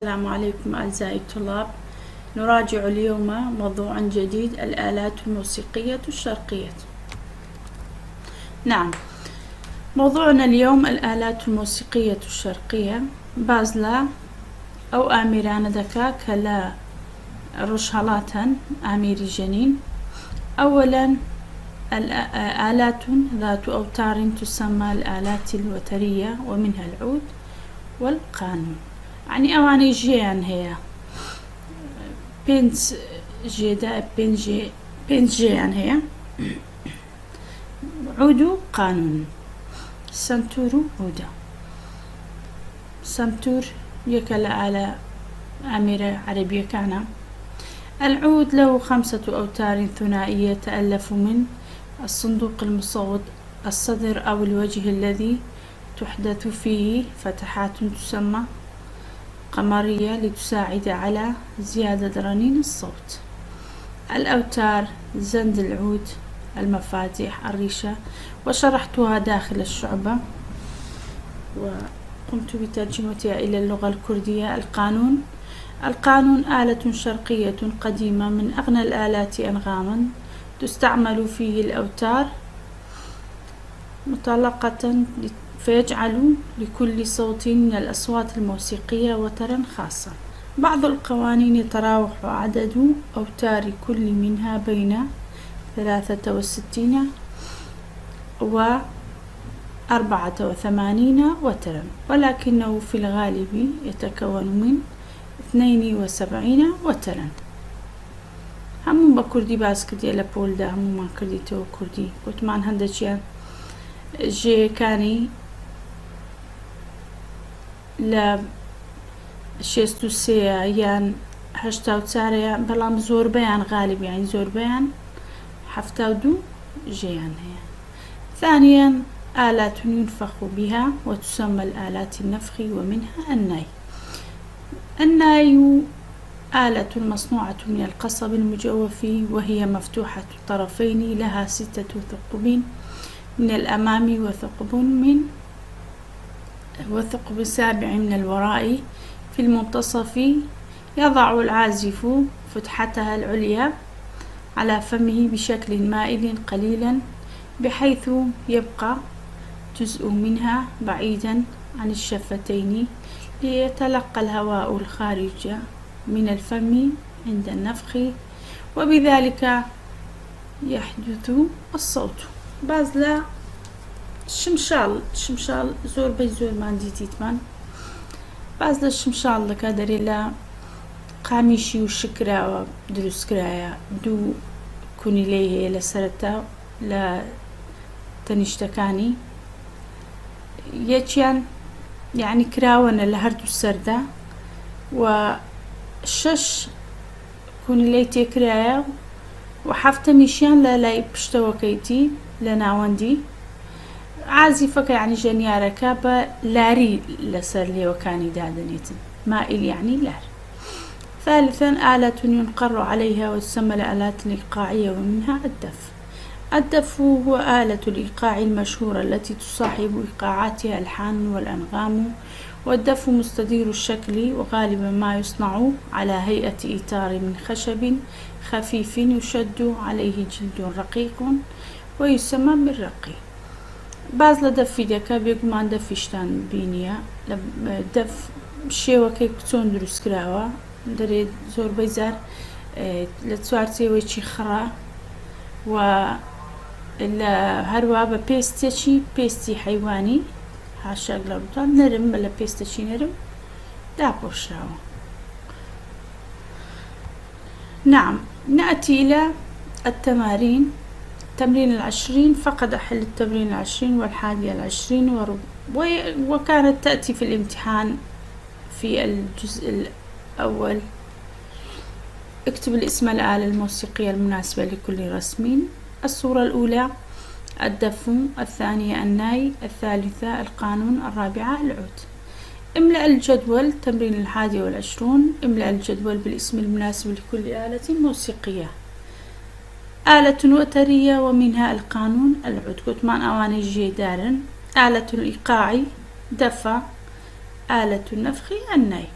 السلام عليكم أعزائي الطلاب. نراجع اليوم موضوعا جديد: الآلات الموسيقية الشرقية. نعم، موضوعنا اليوم الآلات الموسيقية الشرقية. بازلا أو آميران ذكا كلا رشهلاتن آميري جنين. أولا، آلات ذات أوتار تسمى الآلات الوترية، ومنها العود والقانون. يعني أواني جيان هي بنت جيدا بنت جيان هي عودو قانون سمتورو عودا سمتور يكلا على أميرة عربية كان. العود له 5 أوتار ثنائية تألف من الصندوق المصوت الصدر أو الوجه الذي تحدث فيه فتحات تسمى قمرية لتساعد على زيادة رنين الصوت. الأوتار: زند العود، المفاتيح، الريشة، وشرحتها داخل الشعبة وقمت بترجمتها إلى اللغة الكردية. القانون آلة شرقية قديمة من أغنى الآلات أنغاما، تستعمل فيه الأوتار مطلقة فيجعل لكل صوت من الأصوات الموسيقية وترا خاصا. بعض القوانين يتراوح عدد أوتار كل منها بين 63 و 84 وترا، ولكنه في الغالب يتكون من 72 وترا. همون بكردي باس كردي لبول دا همون ما كردي تو كردي قلت مان هندشيان جي كاني لا شيستو سيا يان هشتاو تساريا بلام زور بيان غالب، يعني زور بيان حفتاو دو جيان هي. ثانيا، آلات ينفخ بها وتسمى الآلات النفخ، ومنها الناي آلة مصنوعة من القصب المجوف، وهي مفتوحة الطرفين، لها 6 ثقب من الأمام وثقب 7 من الوراء. في المنتصف يضع العازف فتحتها العليا على فمه بشكل مائل قليلا، بحيث يبقى جزء منها بعيدا عن الشفتين ليتلقى الهواء الخارج من الفم عند النفخ، وبذلك يحدث الصوت. بازلا شمشال زور بيزور ماندي تيتمان. بازلا الشمشال لك داري لا قاميشي وشكرا ودروس كرايا دو كوني ليه لسرتا لا تنشتكاني يجيان، يعني كراونا لهردو السردة، وشش كوني ليه تكرايا وحفت ميشيان لا يبشتوا كيتي لناوندي عازفك، يعني جنيارة كابا لاري لسر لي وكاني دادنيتن مائل، يعني لار. ثالثا، آلة ينقر عليها وتسمى الآلات الإيقاعية، ومنها الدف هو آلة الإيقاع المشهورة التي تصاحب إيقاعاتها الحان والأنغام. والدف مستدير الشكل، وغالبا ما يصنع على هيئة إيتار من خشب خفيف يشد عليه جلد رقيق ويسمى بالرقي. باز لدف دكا بيقمان دفشتان بينيا دف شيوة كيكتون دروس كراوة دري زور بيزار لتسوارتي ويشي خرا و هروا بيستي حيواني هاشا قلبطان نرم بلا بيستشي نرم دابوش راو. نعم، نأتي إلى التمارين. تمرين 20 فقد أحل التمرين 20 و21 وكانت تأتي في الامتحان في الجزء الأول. اكتب الاسم الآلة الموسيقية المناسبة لكل رسم. الصورة الأولى الدف، الثانية الناي، الثالثة القانون، الرابعة العود. املأ الجدول. تمرين 21. املأ الجدول بالاسم المناسب لكل آلة موسيقية. آلة وترية، ومنها القانون، العود كتمان أواني جيدارن. آلة الإيقاع دفا، آلة النفخ الناي.